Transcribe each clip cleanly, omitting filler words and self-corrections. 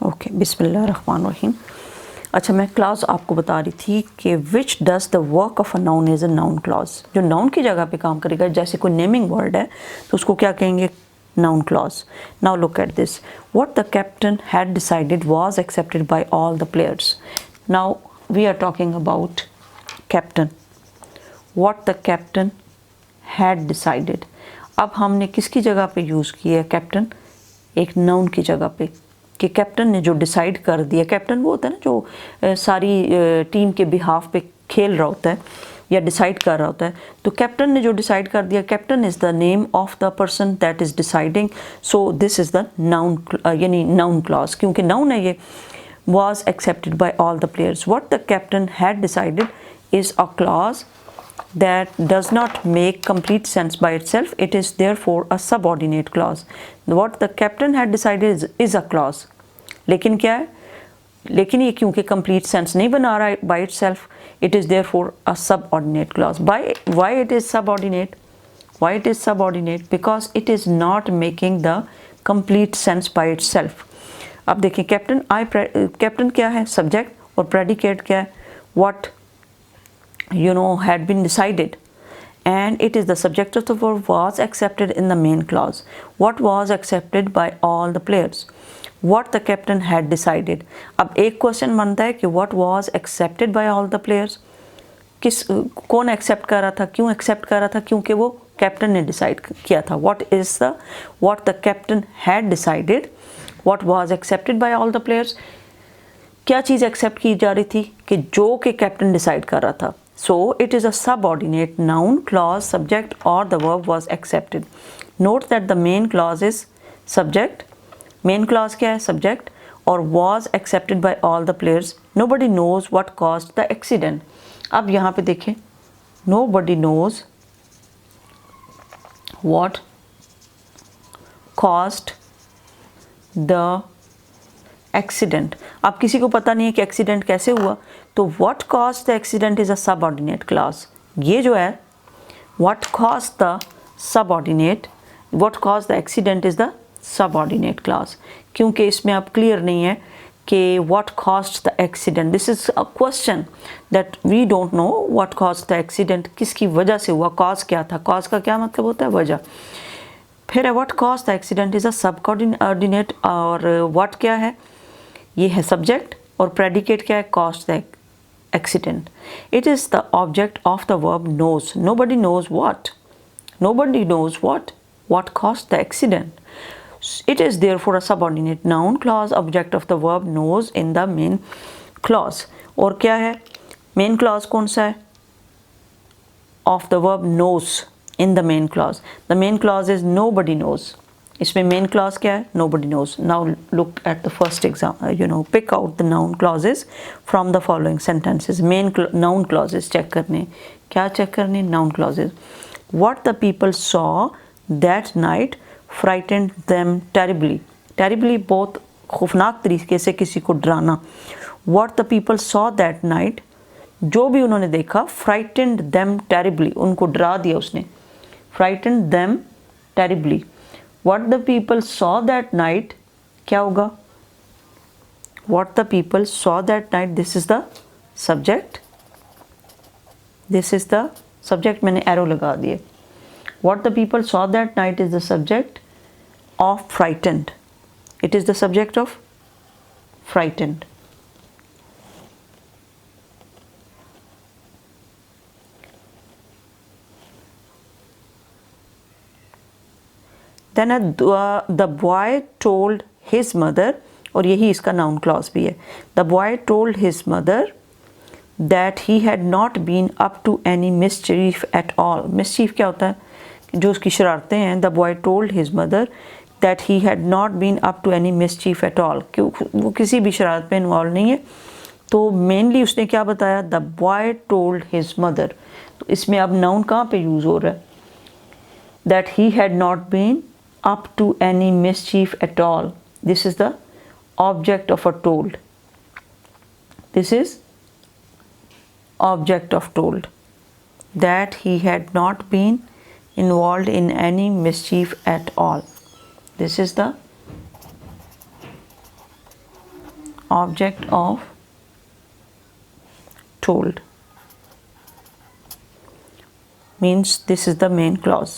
Okay, बिस्मिल्लाहिर्रहमानिर्रहीम। अच्छा, मैं क्लास आपको बता रही थी कि which does the work of a noun is a noun clause. जो नाउन की जगह पे काम करेगा, जैसे कोई नेमिंग वर्ड है तो उसको क्या कहेंगे? Noun clause. Now look at this, what the captain had decided was accepted by all the players. Now we are talking about captain. What the captain had decided. अब हमने किसकी जगह पे यूज़ किया है कैप्टन? एक नाउन की जगह पे, कि कैप्टन ने जो डिसाइड कर दिया। कैप्टन वो होता है ना जो सारी टीम के बिहाफ पे खेल रहा होता है या डिसाइड कर रहा होता है। तो कैप्टन ने जो डिसाइड कर दिया, captain is the name of the person that is deciding. So this is the noun, यानी नाउन क्लॉज, क्योंकि नाउन है ये। was accepted by all the players. What the captain had decided is a clause that does not make complete sense by itself. It is therefore a subordinate clause. What the captain had decided is a clause. लेकिन क्या है? लेकिन ये क्योंकि complete sense नहीं बना रहा है by itself, it is therefore a subordinate clause. Why it is subordinate? Why it is subordinate? Because it is not making the complete sense by itself. अब देखिए, कैप्टन क्या है? सब्जेक्ट। और प्रेडिकेट क्या है? What had been decided, and it is the subject of the verb was accepted in the main clause. What was accepted by all the players? What the captain had decided. अब एक question बनता है कि what was accepted by all the players. कौन accept कर रहा था? क्यों एक्सेप्ट कर रहा था? क्योंकि वो कैप्टन ने डिसाइड किया था। what the captain had decided, what was accepted by all the players. क्या चीज़ एक्सेप्ट की जा रही थी? कि जो कि कैप्टन डिसाइड कर रहा था। So it is a subordinate noun clause, subject or the verb was accepted. Note that the main clause is subject. Main clause क्या है? Subject. और was accepted by all the players. Nobody knows what caused the accident. अब यहाँ पे देखें, nobody knows what caused the accident. अब किसी को पता नहीं है कि एक्सीडेंट कैसे हुआ, तो what caused the accident is a subordinate clause. ये जो है what caused the accident is the subordinate clause, क्योंकि इसमें अब क्लियर नहीं है कि what caused the accident. This is a question that we don't know what caused the accident. किसकी वजह से हुआ? cause क्या था? cause का क्या मतलब होता है? वजह। फिर है what caused the accident is a subordinate, और what क्या है? ये है सब्जेक्ट, और प्रेडिकेट क्या है? caused the accident. It is the object of the verb knows. Nobody knows what. Nobody knows what caused the accident. It is therefore a subordinate noun clause, object of the verb knows in the main clause. और क्या है? main clause कौन सा है? of the verb knows in the main clause. The main clause is nobody knows. इसमें main clause क्या है? nobody knows. Now look at the first example. Pick out the noun clauses from the following sentences. Main noun clauses check करने. क्या check करने? noun clauses. What the people saw that night frightened them terribly. Terribly बहुत खौफनाक तरीके से किसी को डराना. What the people saw that night, जो भी उन्होंने देखा, frightened them terribly, उनको डरा दिया उसने. Frightened them terribly. What the people saw that night, क्या होगा? What the people saw that night, this is the subject. This is the subject, मैंने arrow लगा दिए. What the people saw that night is the subject of frightened. It is the subject of frightened. Then the boy told his mother, और यही इसका noun clause भी है. The boy told his mother that he had not been up to any mischief at all. Mischief क्या होता है? जो उसकी शरारतें हैं. The boy told his mother that he had not been up to any mischief at all. क्यों? वो किसी भी शरारत में इन्वॉल्व नहीं है. तो मेनली उसने क्या बताया? The boy told his mother. तो इसमें अब noun कहाँ पे यूज़ हो रहा है? That he had not been up to any mischief at all. This is the object of a told. This is object of told. That he had not been involved in any mischief at all. This is the object of told means this is the main clause,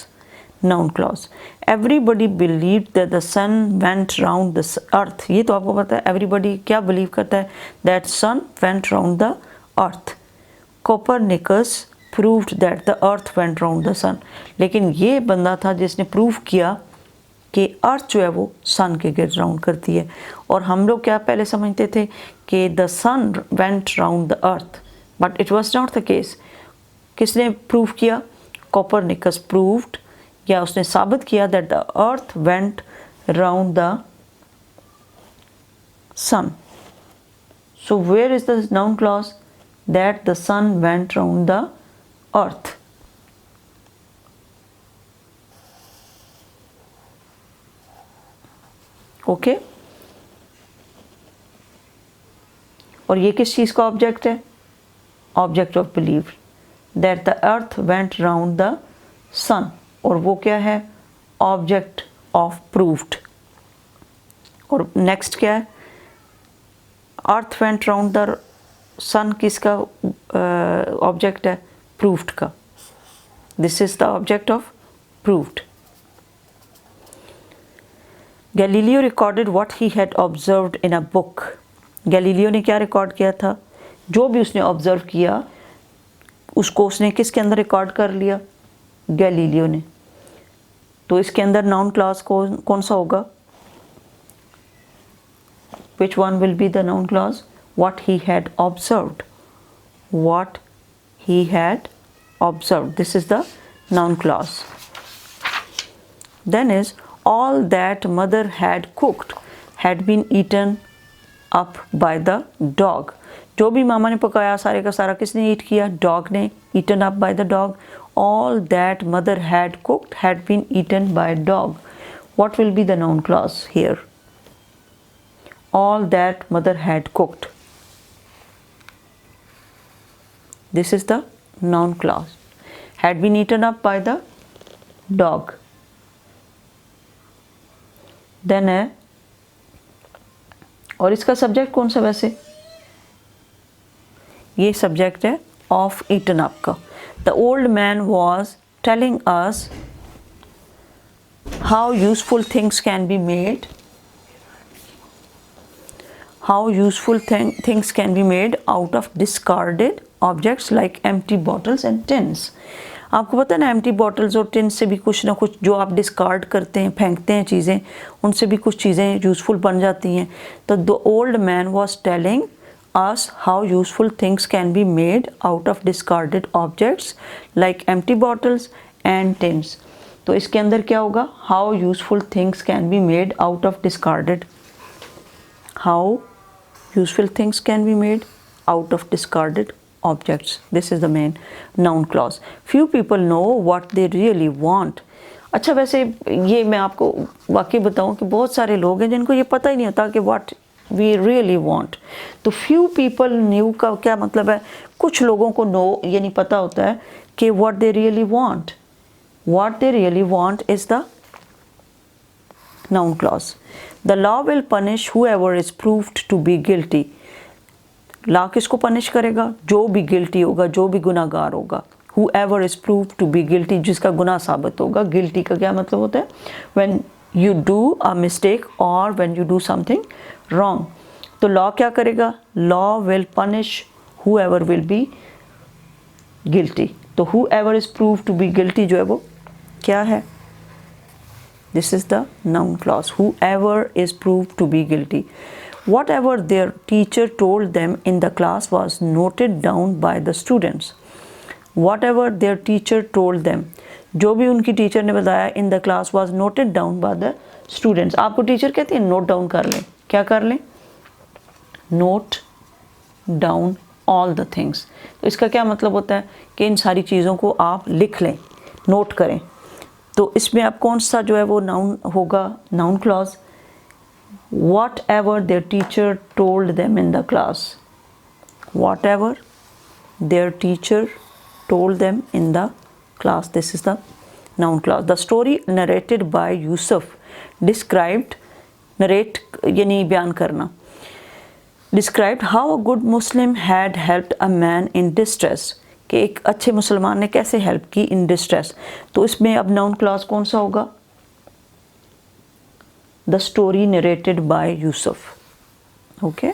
noun clause. Everybody believed that the sun went round the earth. ये तो आपको पता है, everybody क्या believe करता है, that sun went round the earth. Copernicus proved that the earth went round the sun. लेकिन ये बंदा था जिसने प्रूव किया कि अर्थ जो है वो सन के गिर्द राउंड करती है। और हम लोग क्या पहले समझते थे कि the sun went round the earth, but it was not the case. किसने प्रूव किया? कोपरनिकस प्रूव्ड, या उसने साबित किया that the earth went round the sun. So where is the noun clause? That the sun went round the earth. Okay और ये किस चीज़ का ऑब्जेक्ट है? Object of believe, that the earth went round the sun. और वो क्या है? Object of proved. और नेक्स्ट क्या है? अर्थ वेंट राउंड द सन किसका ऑब्जेक्ट है? प्रूव्ड का। This is the object of proved. Galileo recorded what he had observed in a book. Galileo ने क्या रिकॉर्ड किया था? जो भी उसने ऑब्जर्व किया उसको उसने किसके अंदर रिकॉर्ड कर लिया? गैलीलियो ने। तो इसके अंदर नाउन क्लॉज कौन सा होगा? Which one will be the noun clause? What he had observed, what he had observed, this is the noun clause. Then is all that mother had cooked had been eaten up by the dog. जो भी मामा ने पकाया सारे का सारा किसने ईट किया? Dog ने। eaten up by the dog. All that mother had cooked had been eaten by dog. What will be the noun clause here? All that mother had cooked. This is the noun clause. Had been eaten up by the dog. Then है, और इसका subject कौन सा? वैसे ये subject है of eaten up का। The old man was telling us how useful things can be made, how useful things can be made out of discarded objects like empty bottles and tins. आपको पता है ना, empty bottles और tin से भी कुछ ना कुछ जो आप डिस्कार्ड करते हैं, फेंकते हैं चीज़ें, उनसे भी कुछ चीज़ें यूज़फुल बन जाती हैं। तो the old man was telling us how useful things can be made out of discarded objects like empty bottles and tins. तो इसके अंदर क्या होगा? How useful things can be made out of discarded, how useful things can be made out of discarded objects. This is the main noun clause. Few people know what they really want. अच्छा, वैसे ये मैं आपको वाकई बताऊं कि बहुत सारे लोग हैं जिनको ये पता ही नहीं होता कि what we really want. तो few people knew का क्या मतलब है? कुछ लोगों को know ये नहीं पता होता है कि what they really want. What they really want is the noun clause. The law will punish whoever is proved to be guilty. Law किसको पनिश करेगा? जो भी गिल्टी होगा, जो भी गुनाहगार होगा। whoever is proved to be guilty, जिसका गुनाह साबित होगा। गिल्टी का क्या मतलब होता है? when you do a mistake or when you do something wrong. तो लॉ क्या करेगा? law will punish whoever will be guilty. तो whoever is proved to be guilty जो है वो क्या है? This is the noun clause. Whoever is proved to be guilty. Whatever their teacher told them in the class was noted down by the students. Whatever their teacher told them, जो भी उनकी teacher ने बताया in the class was noted down by the students. आपको teacher कहती है note down कर लें। क्या कर लें? Note down all the things. तो इसका क्या मतलब होता है कि इन सारी चीज़ों को आप लिख लें, नोट करें। तो इसमें आप कौन सा जो है वो नाउन होगा? Noun clause. Whatever their teacher told them in the class. Whatever their teacher told them in the class. This is the noun clause. The story narrated by Yusuf described, narrate यानी बयान करना। Described how a good Muslim had helped a man in distress, कि एक अच्छे मुसलमान ने कैसे help की इन डिस्ट्रेस। तो इसमें अब नाउन क्लॉज कौन सा होगा? The story narrated by Yusuf. Okay,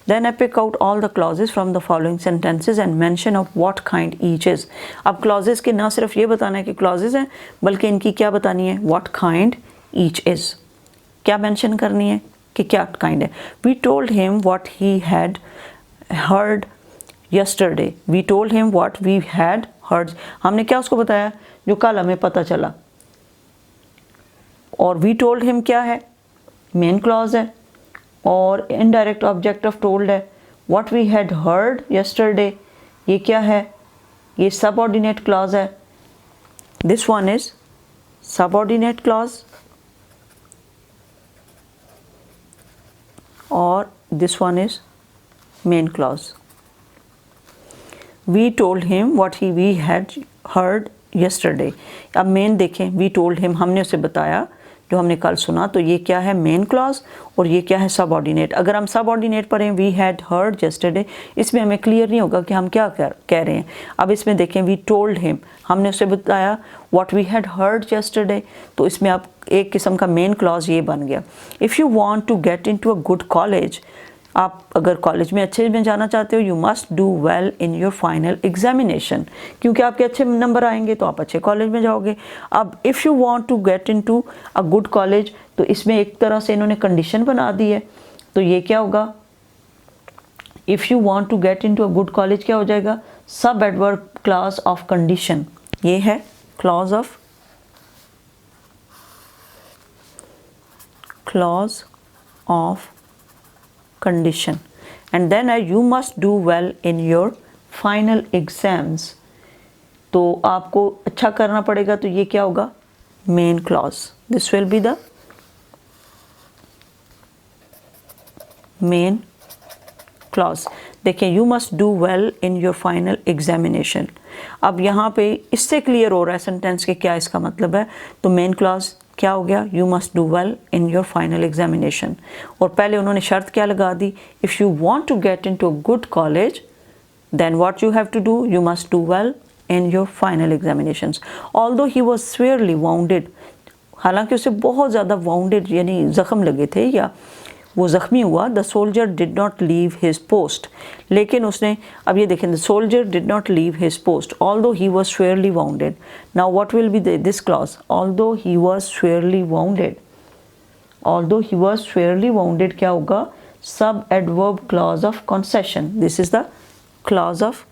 then I pick out all the clauses from the following sentences and mention of what kind each is। अब clauses के ना सिर्फ ये बताना है कि clauses हैं, बल्कि इनकी क्या बतानी है? what kind each is। क्या mention करनी है कि क्या kind है? We told him what he had heard yesterday। We told him what we had heard। हमने क्या उसको बताया? जो कल हमें पता चला। और we told him क्या है? main clause है, और इनडायरेक्ट ऑब्जेक्ट ऑफ टोल्ड है। What we had heard yesterday, ये क्या है? ये सबऑर्डिनेट क्लॉज है। This one is subordinate clause, और this one is main clause. We told him what we had heard yesterday. अब मेन देखें, वी टोल्ड हिम, हमने उसे बताया जो हमने कल सुना, तो ये क्या है? मेन क्लॉज, और ये क्या है? सबऑर्डिनेट। अगर हम सबऑर्डिनेट पढ़ें वी हैड हर्ड यस्टरडे, इसमें हमें क्लियर नहीं होगा कि हम क्या कह रहे हैं। अब इसमें देखें, वी टोल्ड हिम, हमने उसे बताया what we had heard yesterday, तो इसमें अब एक किस्म का मेन क्लॉज ये बन गया। If you want to get into a good college, आप अगर कॉलेज में अच्छे में जाना चाहते हो, you must do well in your final examination, क्योंकि आपके अच्छे नंबर आएंगे तो आप अच्छे कॉलेज में जाओगे। अब if you want to get into a good college, तो इसमें एक तरह से इन्होंने कंडीशन बना दी है, तो ये क्या होगा? If you want to get into a good college क्या हो जाएगा? सब एडवर्ब क्लॉज ऑफ कंडीशन, ये है clause of condition, and then you must do well in your final exams। तो आपको अच्छा करना पड़ेगा, तो ये क्या होगा? main clause। this will be the main clause। देखिए, you must do well in your final examination। अब यहाँ पे इससे क्लियर हो रहा है सेंटेंस के क्या इसका मतलब है। तो मेन क्लॉज क्या हो गया? You must do well in your final examination. और पहले उन्होंने शर्त क्या लगा दी? If you want to get into a good college, then what you have to do? You must do well in your final examinations. Although he was severely wounded, हालांकि उसे बहुत ज़्यादा वाउंडेड यानी ज़ख्म लगे थे या वो ज़ख्मी हुआ। The soldier did not leave his post, लेकिन उसने, अब ये देखें, the soldier did not leave his post although he was severely wounded. Now what will be this clause? Although he was severely wounded. Although he was severely wounded क्या होगा? Sub adverb clause of concession. This is the clause of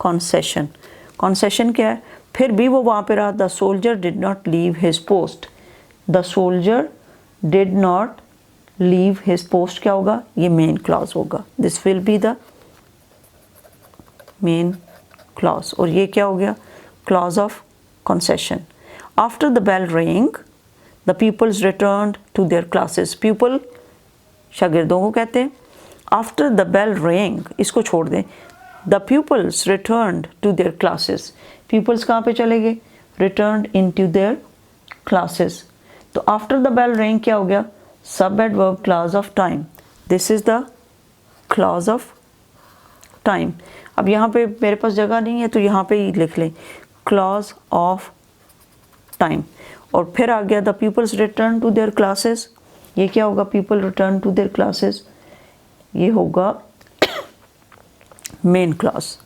concession. Concession क्या है? फिर भी वो वहाँ पे रहा। The soldier did not leave his post. The soldier did not leave his post क्या होगा? ये मेन क्लॉज होगा। This will be the main clause, और ये क्या हो गया? Clause of concession. After the bell ring the peoples returned to their classes. People शागिर्दों को कहते हैं। आफ्टर द बेल रिंग, इसको छोड़ दें। The peoples returned to their classes. Peoples कहाँ पे चले गए? Returned into their classes. तो आफ्टर द बेल रिंग क्या हो गया? सब adverb clause of time. This is the clause of time. अब यहाँ पे मेरे पास जगह नहीं है, तो यहाँ पे ही लिख लें क्लॉज ऑफ टाइम। और फिर आ गया the peoples return to their classes. ये क्या होगा? People return to their classes, ये होगा main clause.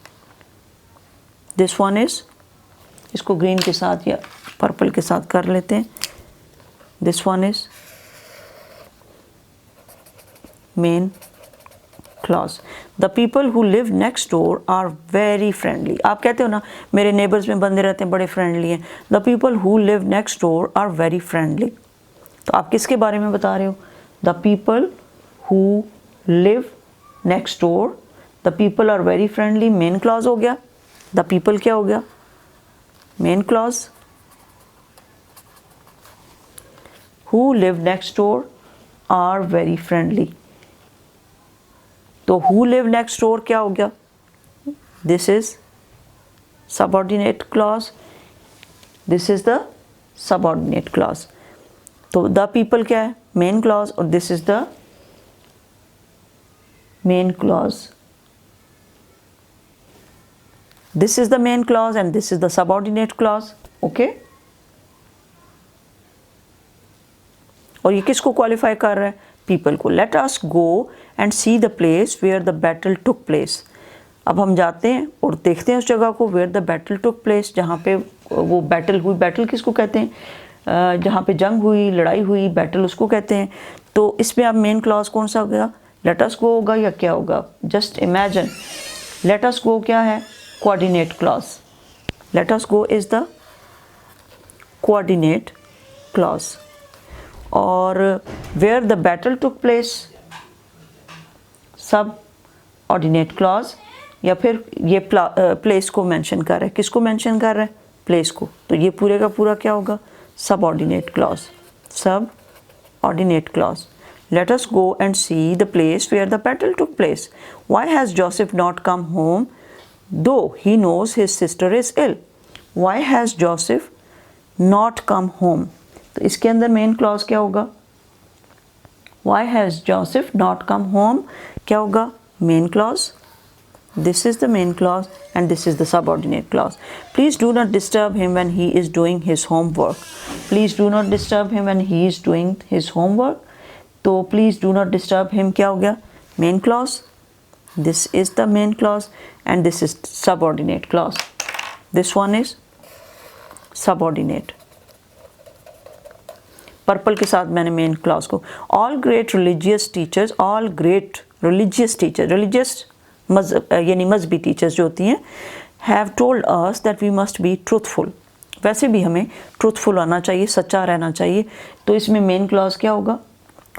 This one is, इसको ग्रीन के साथ या पर्पल के साथ कर लेते हैं। This one is main clause. The people who live next door are very friendly. आप कहते हो ना मेरे नेबर्स में बंदे रहते हैं, बड़े फ्रेंडली हैं। The people who live next door are very friendly. तो आप किसके बारे में बता रहे हो? The people who live next door, the people are very friendly, main clause हो गया। द पीपल क्या हो गया? Main clause. Who live next door are very friendly, तो हु लिव नेक्स्ट डोर क्या हो गया? This is subordinate clause. This is the subordinate clause. तो द पीपल क्या है, मेन क्लॉज, और this is the main clause, this is the main clause and this is the subordinate clause. Okay, और ये किसको क्वालिफाई कर रहा है, पीपल को। Let us go and see the place where the battle took place. अब हम जाते हैं और देखते हैं उस जगह को, where the battle took place, जहाँ पे वो बैटल हुई। बैटल किसको कहते हैं, जहाँ पे जंग हुई, लड़ाई हुई, बैटल उसको कहते हैं। तो इसमें अब मेन क्लॉज कौन सा होगा, लेट अस गो होगा या क्या होगा, just imagine. Let us go क्या है, coordinate clause. Let us go is the coordinate clause. और where the battle took place, subordinate clause, या फिर ये प्लेस को मेंशन कर रहा है, किसको मेंशन कर रहा है, प्लेस को। तो ये पूरे का पूरा क्या होगा, subordinate clause, subordinate clause. Let us go and see the place where the battle took place. Why has Joseph not come home though he knows his sister is ill. Why has Joseph not come home, तो इसके अंदर main clause क्या होगा, Why has Joseph not come home? क्या होगा, main clause. This is the main clause and this is the subordinate clause. Please do not disturb him when he is doing his homework. Please do not disturb him when he is doing his homework. तो please do not disturb him क्या हो गया, main clause. This is the main clause and this is subordinate clause. This one is subordinate. Purple के साथ मैंने main clause को। All great religious teachers, all great religious teacher, religious यानी मजहबी teachers जो होती हैं, have told us that we must be truthful. वैसे भी हमें ट्रूथफुल होना चाहिए, सच्चा रहना चाहिए। तो इसमें मेन क्लॉज क्या होगा,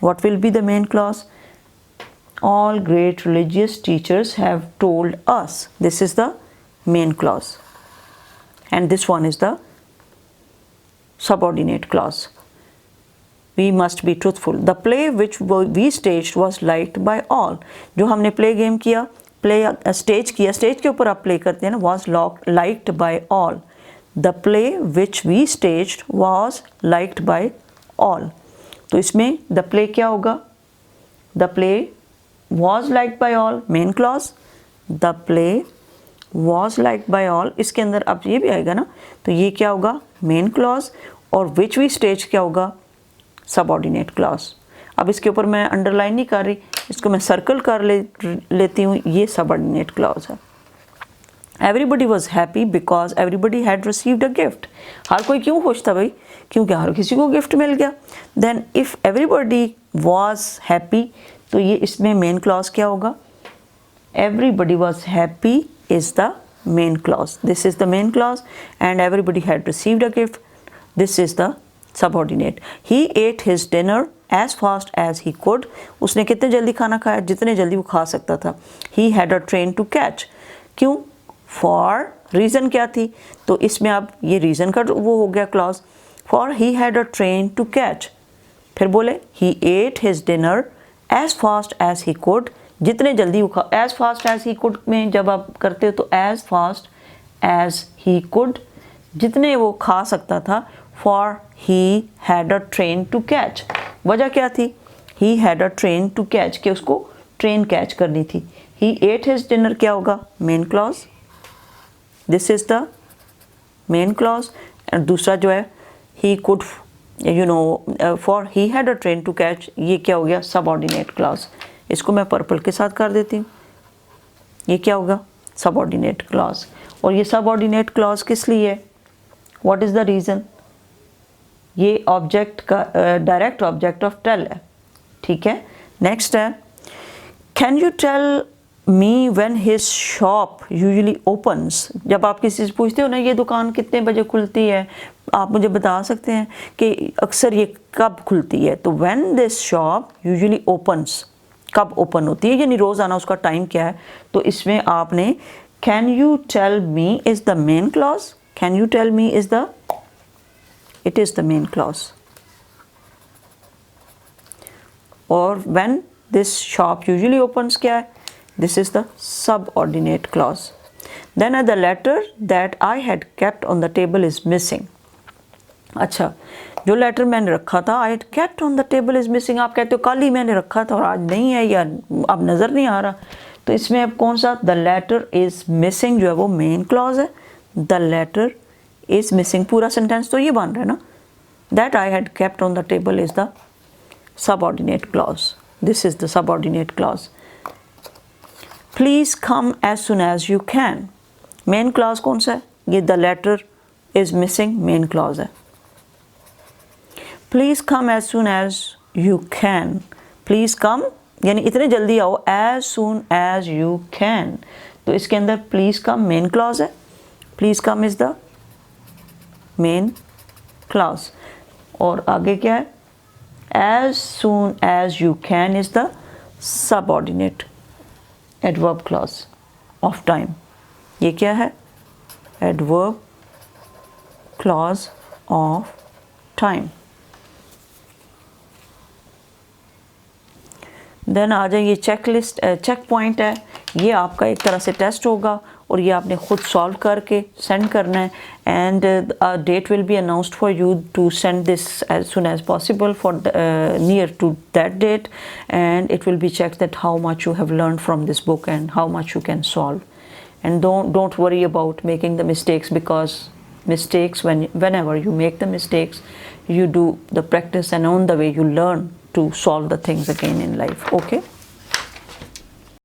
what will be the main clause, all great religious teachers have told us, this is the main clause and this one is the subordinate clause. We must be truthful. The play which we staged was liked by all. जो हमने play game किया, play stage किया, stage के ऊपर आप play करते हैं ना, was liked by all. The play which we staged was liked by all. तो इसमें the play क्या होगा, the play was liked by all, main clause. The play was liked by all, इसके अंदर अब ये भी आएगा ना, तो ये क्या होगा, main clause, और which we staged क्या होगा, सबऑर्डिनेट क्लॉज। अब इसके ऊपर मैं अंडरलाइन नहीं कर रही, इसको मैं सर्कल कर लेती हूँ, ये सबऑर्डिनेट क्लॉज है। Everybody was happy because everybody had received a gift. हर कोई क्यों खुश था भाई, क्योंकि हर किसी को गिफ्ट मिल गया। Then if everybody was happy, तो ये इसमें मेन क्लॉज क्या होगा, everybody was happy is the main clause, this is the main clause and everybody had received a gift, this is the subordinate. He ate his dinner as fast as he could, उसने कितने जल्दी खाना खाया, जितने जल्दी वो खा सकता था। He had a train to catch, क्यों, फॉर, रीज़न क्या थी, तो इसमें अब ये रीज़न का वो हो गया clause, for he had a train to catch. फिर बोले he ate his dinner as fast as he could, जितने जल्दी वो खा, as fast as he could में जब आप करते हो तो as fast as he could, जितने वो खा सकता था। For he had a train to catch, वजह क्या थी, he had a train to catch, कि उसको ट्रेन कैच करनी थी। ही एट हिज डिनर क्या होगा, main clause, this is the main clause. And दूसरा जो है he could, you know, for he had a train to catch, ये क्या हो गया, सबऑर्डिनेट क्लॉज। इसको मैं पर्पल के साथ कर देती हूँ, ये क्या होगा, सबऑर्डिनेट क्लॉज। और ये सबऑर्डिनेट क्लॉज किस लिए है, व्हाट इज़ द रीज़न, ये ऑब्जेक्ट का डायरेक्ट ऑब्जेक्ट ऑफ टेल है, ठीक है। नेक्स्ट है, can you tell me when his shop usually opens, जब आप किसी से पूछते हो ना ये दुकान कितने बजे खुलती है, आप मुझे बता सकते हैं कि अक्सर ये कब खुलती है। तो when this shop usually opens, कब ओपन होती है, यानी रोज़ाना उसका टाइम क्या है। तो इसमें आपने can you tell me is the main clause, can you tell me is the, it is the main clause. और when this shop usually opens क्या है, this is the subordinate clause. Then the letter that I had kept on the table is missing. अच्छा, जो letter मैंने रखा था I kept on the table is missing, आप कहते हो कल ही मैंने रखा था और आज नहीं है या अब नज़र नहीं आ रहा, तो इसमें अब कौन सा, द लेटर इज़ मिसिंग जो है वो मेन क्लॉज है, द लेटर इज़ मिसिंग पूरा सेंटेंस तो ये बन रहा है ना, that I had kept on the table is the subordinate clause, this is the subordinate clause. Please come as soon as you can, main clause कौन सा है, ये the letter is missing main clause है। Please come as soon as you can, please come यानी इतने जल्दी आओ, as soon as you can, तो इसके अंदर प्लीज़ कम मेन क्लॉज है, please come is the main clause, और आगे क्या है, as soon as you can is the subordinate adverb clause of time, ये क्या है, adverb clause of time. Then आ जाइए चेक लिस्ट, चेक पॉइंट है, ये आपका एक तरह से टेस्ट होगा और ये आपने खुद सॉल्व करके सेंड करना है, and date will be announced for you to send this as soon as possible for near to that date, and it will be check that how much you have learn from this book and how much you can solve, and don't worry about making the mistakes, because mistakes, whenever you make the mistakes, you do the practice, and on the way you learn to solve the things again in life. Okay.